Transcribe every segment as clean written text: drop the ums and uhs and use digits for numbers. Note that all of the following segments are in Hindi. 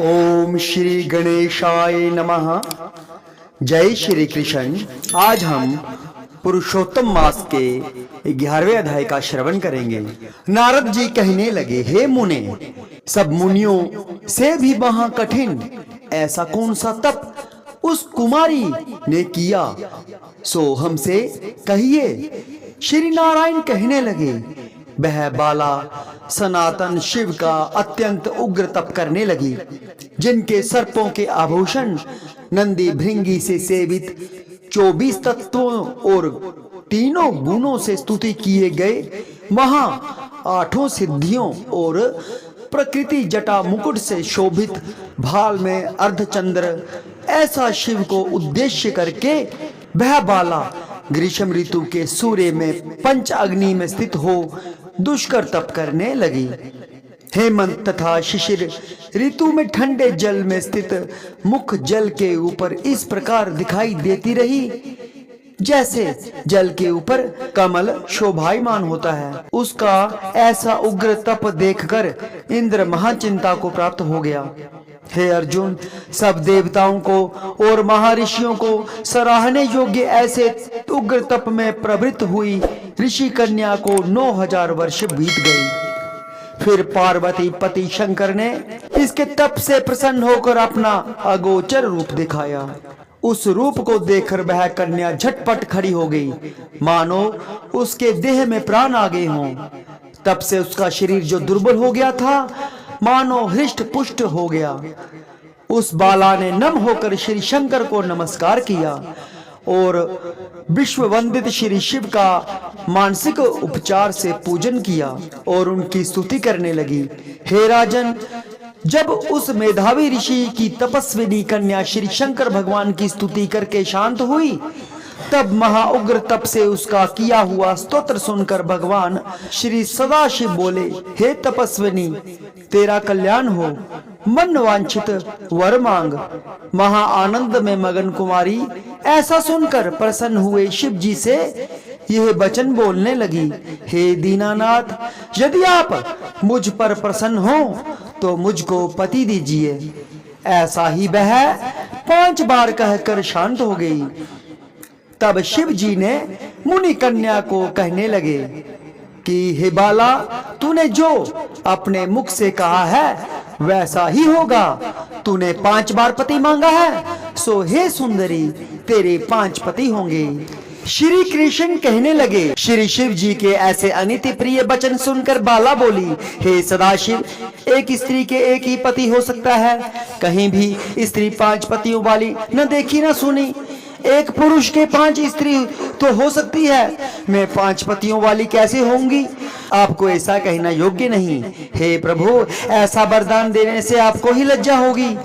ओम श्री गणेशाय नमः। जय श्री कृष्ण। आज हम पुरुषोत्तम मास के 11वें अध्याय का श्रवण करेंगे। नारद जी कहने लगे, हे मुने, सब मुनियों से भी महा कठिन ऐसा कौन सा तप उस कुमारी ने किया, सो हमसे कहिए। श्री नारायण कहने लगे, वह बाला सनातन शिव का अत्यंत उग्र तप करने लगी, जिनके सर्पों के आभूषण नंदी भृंगी से सेवित 24 तत्वों और तीनों गुणों से स्तुति किए गए महा 8 सिद्धियों और प्रकृति जटा मुकुट से शोभित भाल में अर्धचंद्र ऐसा शिव को उद्देश्य करके वह बाला ग्रीष्म ऋतु के सूर्य में पंच अग्नि में स्थित हो दुष्कर तप करने लगी। हेमंत तथा शिशिर ऋतु में ठंडे जल में स्थित मुख जल के ऊपर इस प्रकार दिखाई देती रही, जैसे जल के ऊपर कमल शोभायमान होता है। उसका ऐसा उग्र तप देखकर इंद्र महाचिंता को प्राप्त हो गया। हे अर्जुन, सब देवताओं को और महर्षियों को सराहने योग्य ऐसे उग्र तप में प्रवृत्त हुई ऋषि कन्या को 9000 वर्ष बीत गई। फिर पार्वती पति शंकर ने इसके तप से प्रसन्न होकर अपना अगोचर रूप दिखाया। उस रूप को देखकर वह कन्या झटपट खड़ी हो गई, मानो उसके देह में प्राण आ गए हों। तब से उसका शरीर जो दुर्बल हो गया था, मानो हृष्ट पुष्ट हो गया। उस बाला ने नम होकर श्री शंकर को नमस्कार किया और विश्व वंदित श्री शिव का मानसिक उपचार से पूजन किया और उनकी स्तुति करने लगी। हे राजन, जब उस मेधावी ऋषि की तपस्विनी कन्या श्री शंकर भगवान की स्तुति करके शांत हुई, तब महा उग्र तप से उसका किया हुआ स्तोत्र सुनकर भगवान श्री सदाशिव बोले, हे तपस्विनी, तेरा कल्याण हो, मन वांछित वर मांग। महा आनंद में मगन कुमारी ऐसा सुनकर प्रसन्न हुए शिव जी से यह वचन बोलने लगी, हे दीनानाथ, यदि आप मुझ पर प्रसन्न हो तो मुझको पति दीजिए। ऐसा ही वह 5 बार कहकर शांत हो गई। तब शिव जी ने मुनि कन्या को कहने लगे कि हे बाला, तूने जो अपने मुख से कहा है वैसा ही होगा। तूने 5 बार पति मांगा है, सो हे सुंदरी, तेरे 5 पति होंगे। श्री कृष्ण कहने लगे, श्री शिव जी के ऐसे अनिति प्रिय वचन सुनकर बाला बोली, हे सदाशिव, एक स्त्री के एक ही पति हो सकता है। कहीं भी स्त्री 5 पतियों वाली न देखी न सुनी। एक पुरुष के 5 स्त्री तो हो सकती है, मैं 5 पतियों वाली कैसे होंगी? आपको ऐसा कहना योग्य नहीं। हे प्रभु, ऐसा वरदान देने से आपको ही लज्जा होगी।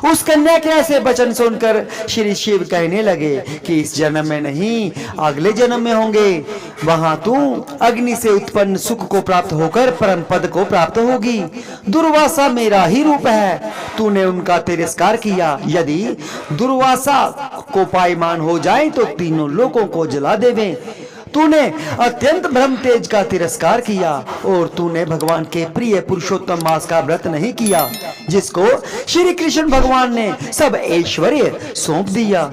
उस कन्या के ऐसे वचन सुनकर श्री शिव कहने लगे कि इस जन्म में नहीं, अगले जन्म में होंगे। वहां तू अग्नि से उत्पन्न सुख को प्राप्त होकर परम पद को प्राप्त होगी। दुर्वासा मेरा ही रूप है, तूने उनका तिरस्कार किया। यदि दुर्वासा को पायमान हो जाए तो तीनों लोगों को जला देवे। तूने अत्यंत ब्रह्म तेज का तिरस्कार किया और तूने भगवान के प्रिय पुरुषोत्तम मास का व्रत नहीं किया, जिसको श्री कृष्ण भगवान ने सब ऐश्वर्य सौंप दिया।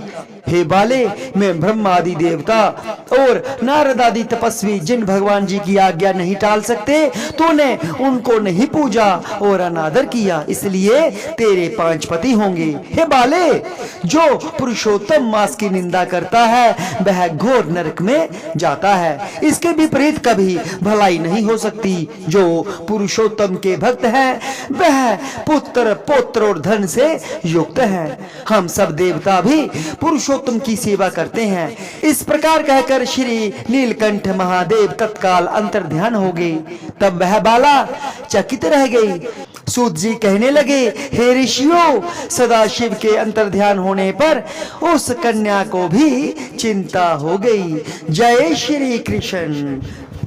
हे बाले, मैं ब्रह्मा आदि देवता और नारद आदि तपस्वी जिन भगवान जी की आज्ञा नहीं टाल सकते, तूने उनको नहीं पूजा और अनादर किया, इसलिए तेरे 5 पति होंगे। हे बाले, जो पुरुषोत्तम मास की निंदा करता है वह घोर नरक में जाता है। इसके विपरीत कभी भलाई नहीं हो सकती। जो पुरुषोत्तम के भक्त हैं वह पुत्र पौत्र और धन से युक्त है। हम सब देवता भी पुरुषोत्तम की सेवा करते हैं। इस प्रकार कहकर श्री नीलकंठ महादेव तत्काल अंतर्ध्यान हो गए। तब वह बाला चकित रह गई। सूत जी कहने लगे, हे ऋषियों, सदाशिव के अंतर्ध्यान होने पर उस कन्या को भी चिंता हो गई। जय श्री कृष्ण।